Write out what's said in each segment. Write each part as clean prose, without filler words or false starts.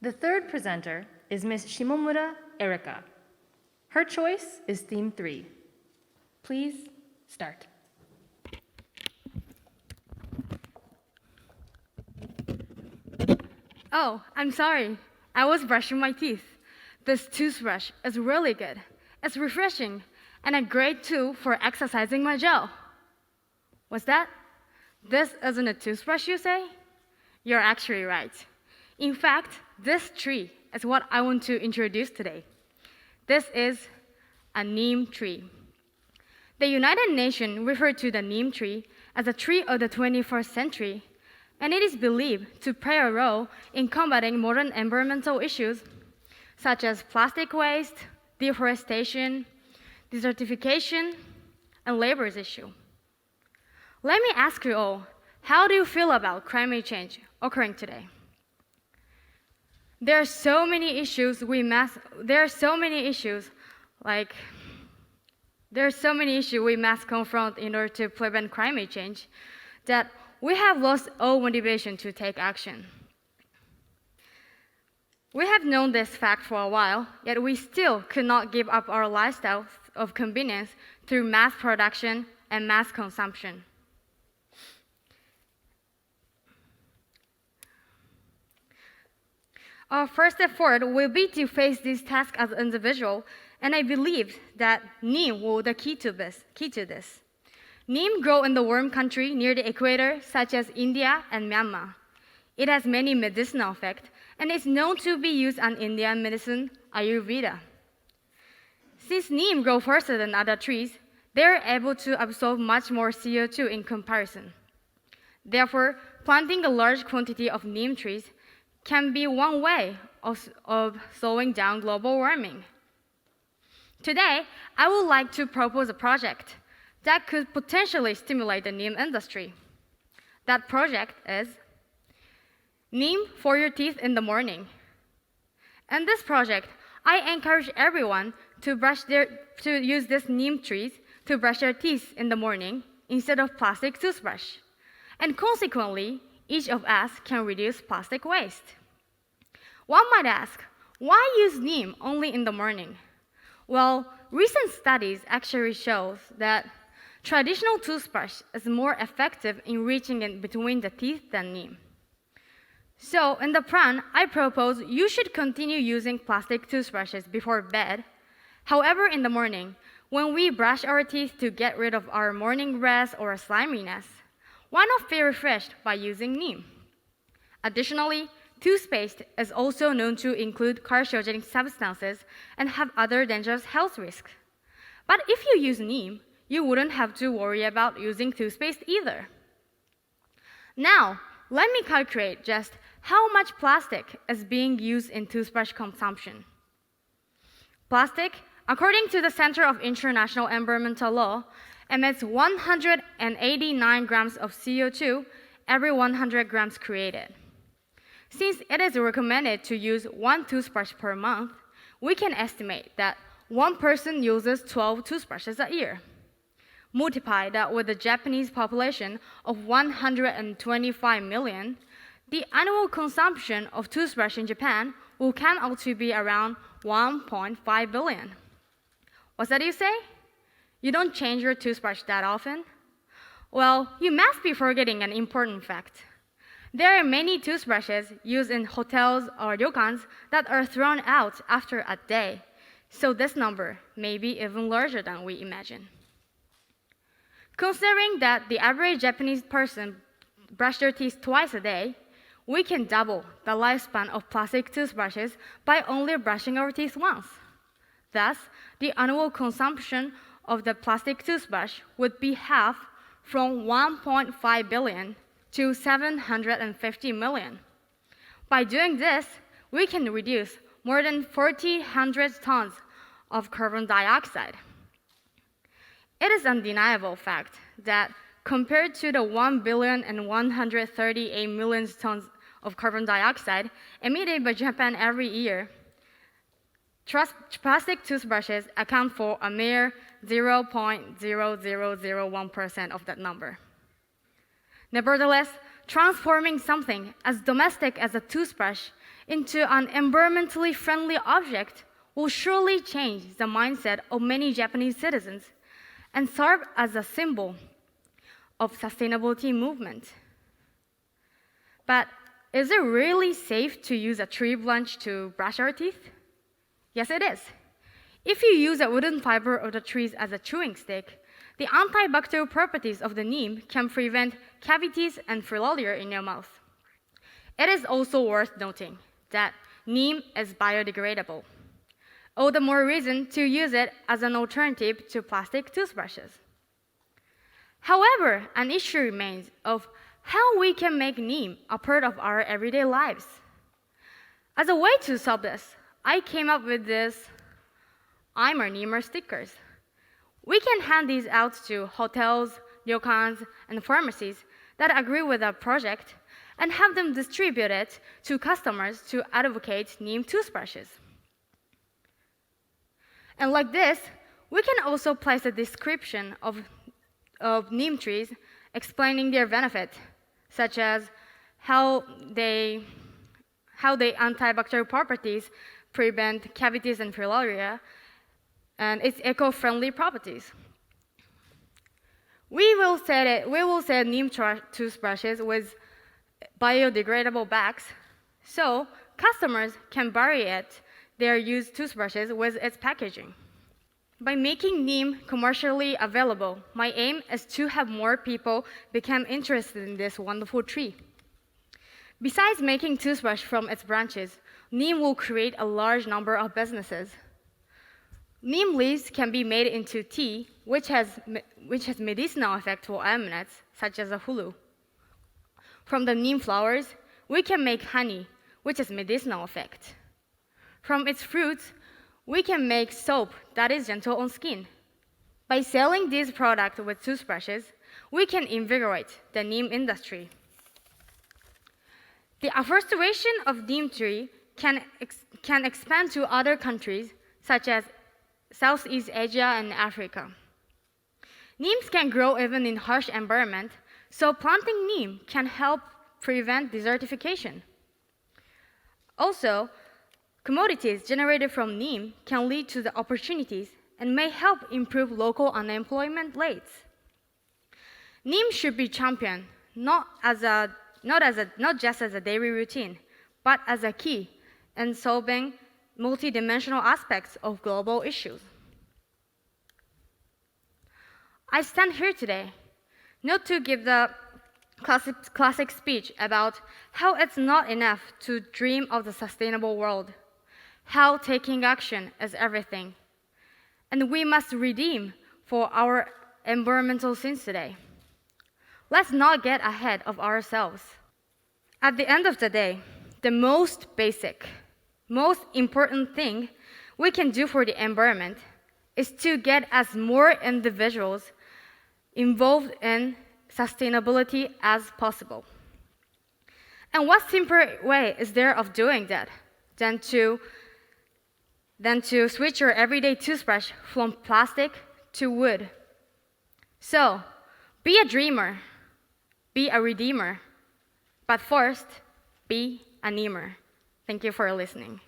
The third presenter is Ms. Shimomura Erika. Her choice is Theme 3. Please start. Oh, I'm sorry. I was brushing my teeth. This toothbrush is really good. It's refreshing and a great tool for exercising my jaw. What's that? This isn't a toothbrush, you say? You're actually right. In fact, this tree is what I want to introduce today. This is a neem tree. The United Nations referred to the neem tree as a tree of the 21st century, and it is believed to play a role in combating modern environmental issues such as plastic waste, deforestation, desertification, and labor's issue. Let me ask you all, how do you feel about climate change occurring today? There are so many issues we must confront in order to prevent climate change that we have lost all motivation to take action. We have known this fact for a while, yet we still could not give up our lifestyle of convenience through mass production and mass consumption. Our first step forward will be to face this task as an individual, and I believe that neem will be the key to this. Neem grows in the warm country near the equator, such as India and Myanmar. It has many medicinal effects, and is known to be used in Indian medicine, Ayurveda. Since neem grows faster than other trees, they are able to absorb much more CO2 in comparison. Therefore, planting a large quantity of neem trees can be one way of slowing down global warming. Today, I would like to propose a project that could potentially stimulate the neem industry. That project is Neem for your teeth in the morning. In this project, I encourage everyone to use this neem trees to brush their teeth in the morning instead of plastic toothbrush. And consequently, each of us can reduce plastic waste. One might ask, why use neem only in the morning? Well, recent studies actually show that traditional toothbrush is more effective in reaching in between the teeth than neem. So, in the plan, I propose you should continue using plastic toothbrushes before bed. However, in the morning, when we brush our teeth to get rid of our morning breath or sliminess, why not feel refreshed by using neem? Additionally, toothpaste is also known to include carcinogenic substances and have other dangerous health risks. But if you use neem, you wouldn't have to worry about using toothpaste either. Now, let me calculate just how much plastic is being used in toothbrush consumption. Plastic, according to the Center of International Environmental Law, emits 189 grams of CO2 every 100 grams created. Since it is recommended to use one toothbrush per month, we can estimate that one person uses 12 toothbrushes a year. Multiply that with the Japanese population of 125 million, the annual consumption of toothbrush in Japan will come out to be around 1.5 billion. What's that you say? You don't change your toothbrush that often? Well, you must be forgetting an important fact. There are many toothbrushes used in hotels or ryokans that are thrown out after a day, so this number may be even larger than we imagine. Considering that the average Japanese person brushes their teeth twice a day, we can double the lifespan of plastic toothbrushes by only brushing our teeth once. Thus, the annual consumption of the plastic toothbrush would be half from 1.5 billion to 750 million. By doing this, we can reduce more than 1,400 tons of carbon dioxide. It is undeniable fact that compared to the 1,138 million tons of carbon dioxide emitted by Japan every year, plastic toothbrushes account for a mere 0.0001% of that number. Nevertheless, transforming something as domestic as a toothbrush into an environmentally friendly object will surely change the mindset of many Japanese citizens and serve as a symbol of sustainability movement. But is it really safe to use a tree branch to brush our teeth? Yes, it is. If you use a wooden fiber of the trees as a chewing stick, the antibacterial properties of the neem can prevent cavities and filariae in your mouth. It is also worth noting that neem is biodegradable. All the more reason to use it as an alternative to plastic toothbrushes. However, an issue remains of how we can make neem a part of our everyday lives. As a way to solve this, I came up with this I'm a Neemer stickers. We can hand these out to hotels, ryokans, and pharmacies that agree with our project and have them distribute it to customers to advocate neem toothbrushes. And like this, we can also place a description of neem trees explaining their benefit, such as how the antibacterial properties prevent cavities and filariae, and its eco-friendly properties. We will set neem toothbrushes with biodegradable bags, so customers can bury their used toothbrushes with its packaging. By making neem commercially available, my aim is to have more people become interested in this wonderful tree. Besides making toothbrush from its branches, neem will create a large number of businesses. Neem leaves can be made into tea, which has medicinal effect for ailments, such as a flu. From the neem flowers, we can make honey, which has medicinal effect. From its fruits, we can make soap that is gentle on skin. By selling these products with toothbrushes, we can invigorate the neem industry. The afforestation of neem tree can expand to other countries, such as Southeast Asia and Africa. Neems can grow even in harsh environment, so planting neem can help prevent desertification. Also, commodities generated from neem can lead to the opportunities and may help improve local unemployment rates. Neem should be championed not just as a daily routine, but as a key in solving multidimensional aspects of global issues. I stand here today not to give the classic speech about how it's not enough to dream of the sustainable world, how taking action is everything, and we must redeem for our environmental sins today. Let's not get ahead of ourselves. At the end of the day, the most basic, most important thing we can do for the environment is to get as more individuals involved in sustainability as possible. And what simpler way is there of doing that than to switch your everyday toothbrush from plastic to wood? So, be a dreamer, be a redeemer, but first, be a neemer. Thank you for listening.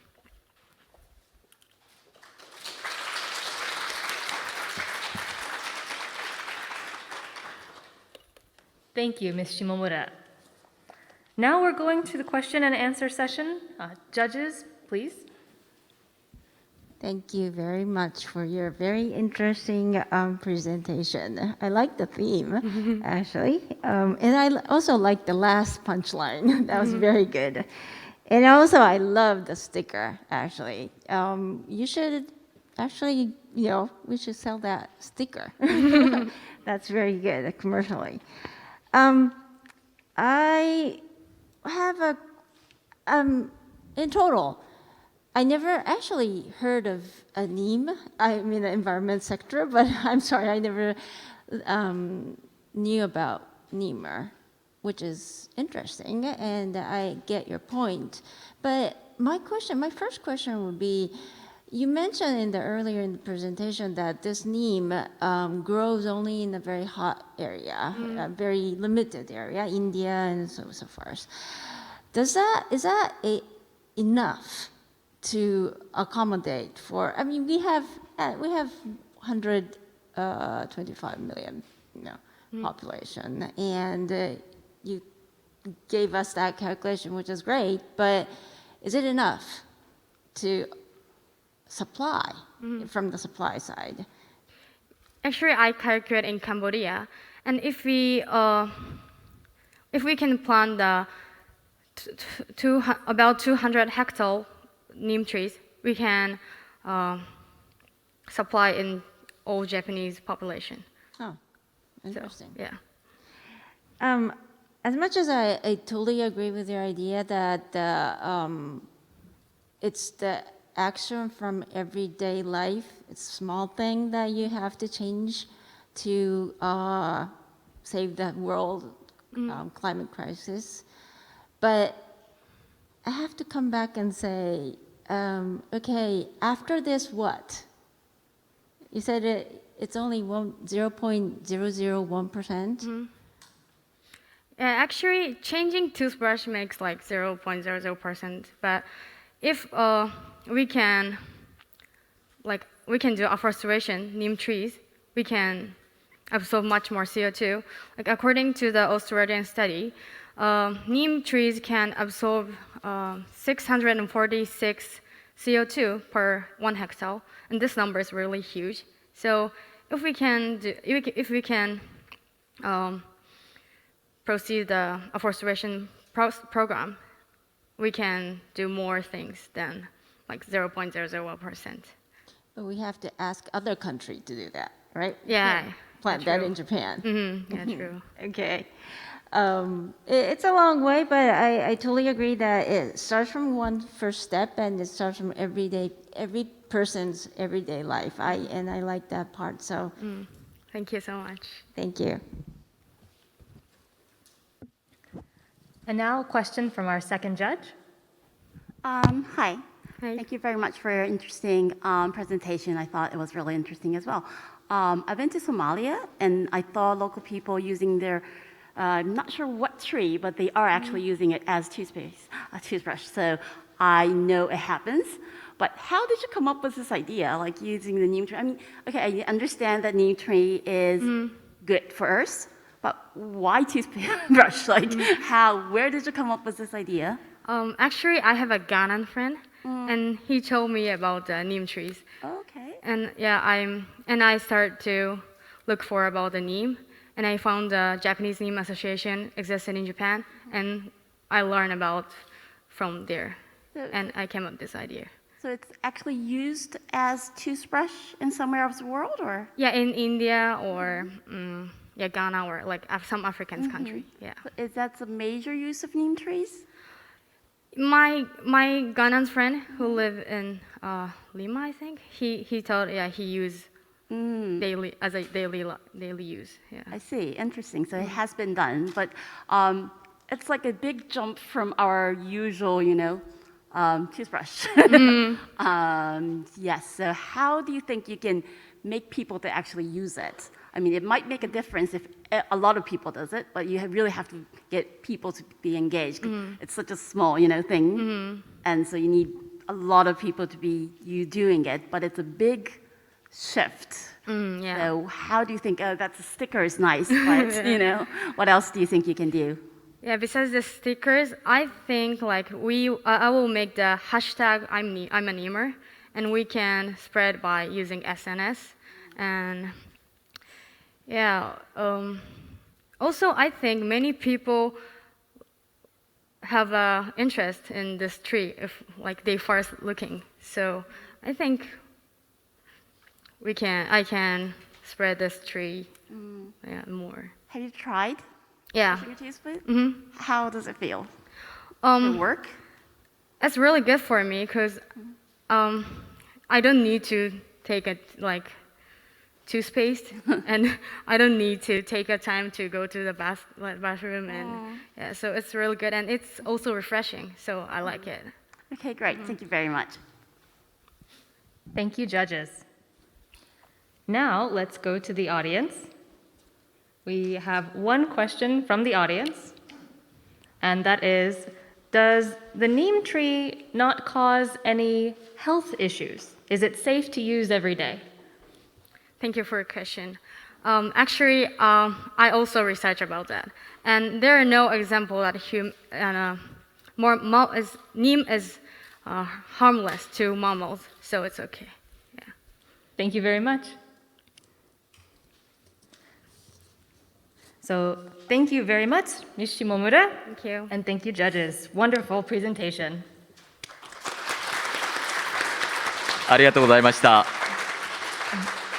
Thank you, Ms. Shimomura. Now we're going to the question and answer session. Judges, please. Thank you very much for your very interesting presentation. I like the theme, actually. And I also like the last punchline. That was very good. And also, I love the sticker, actually. You should actually, we should sell that sticker. That's very good, commercially. I have in total, I never actually heard of a neem. I'm in the environment sector, but I'm sorry, I never knew about neemer, which is interesting, and I get your point. But my first question would be, You mentioned earlier in the presentation that this neem grows only in a very hot area, a very limited area, India and so forth. Is that enough to accommodate for? I mean, we have 125 million, population, and you gave us that calculation, which is great. But is it enough to supply from the supply side? Actually, I calculate in Cambodia, and if we can plant about 200 hectare neem trees, we can supply in all Japanese population. Oh, interesting. So, yeah. As much as I totally agree with your idea that it's the action from everyday life, it's a small thing that you have to change to save the world climate crisis. But I have to come back and say, okay, after this, what? You said it's only 0.001%. Actually, changing toothbrush makes like 0.00%. But if we can do afforestation, neem trees, we can absorb much more CO2. Like according to the Australian study, neem trees can absorb 646 CO2 per 1 hectare, and this number is really huge. So if we can proceed the afforestation program, we can do more things than like 0.001%. But we have to ask other countries to do that, right? Yeah. Plant that in Japan. Yeah, true. Okay. It's a long way, but I totally agree that it starts from one first step, and it starts from every person's everyday life. I like that part. So Thank you so much. thank you. And now a question from our second judge. Hi. Hi. Thank you very much for your interesting presentation. I thought it was really interesting as well. I've been to Somalia, and I saw local people using their, I'm not sure what tree, but they are actually using it as a toothbrush. So I know it happens. But how did you come up with this idea, like using the neem tree? I mean, okay, I understand that neem tree is good for Earth, but why toothbrush? Where did you come up with this idea? Actually, I have a Ghanaian friend, and he told me about the neem trees. Okay. And yeah, I started to look for about the neem, and I found the Japanese Neem Association existed in Japan, and I learned about from there, and I came up with this idea. So it's actually used as toothbrush in somewhere else in the world, or? Yeah, in India or Ghana or like some African country. Yeah. Is that the major use of neem trees? My Ghanaian friend who live in Lima, I think, he told he used daily as a daily use. Yeah. I see. Interesting. So it has been done, but it's like a big jump from our usual, toothbrush. Yes. So how do you think you can make people to actually use it? I mean, it might make a difference if a lot of people does it, but you really have to get people to be engaged. It's such a small, thing, and so you need a lot of people to be doing it. But it's a big shift. Yeah. So how do you think? Oh, that's a sticker is nice, but what else do you think you can do? Yeah. Besides the stickers, I think like I will make the hashtag I'm a neemer, and we can spread by using SNS and. Yeah. Also, I think many people have an interest in this tree if like they first looking. So I think I can spread this tree more. Have you tried? Yeah. Brushing your teeth with? How does it feel? Um, It work? It's really good for me because I don't need to take a toothpaste and I don't need to take a time to go to the bathroom and so it's really good and it's also refreshing, so I like it. Okay, great. Thank you very much. Thank you, judges. Now let's go to the audience. We have one question from the audience, and that is, does the neem tree not cause any health issues? Is it safe to use every day? Thank you for your question. Actually, I also researched about that, and there are no example that neem is harmless to mammals, so it's okay. Yeah. Thank you very much. So thank you very much, Ms. Shimomura. Thank you. And thank you, judges. Wonderful presentation. ありがとうございました。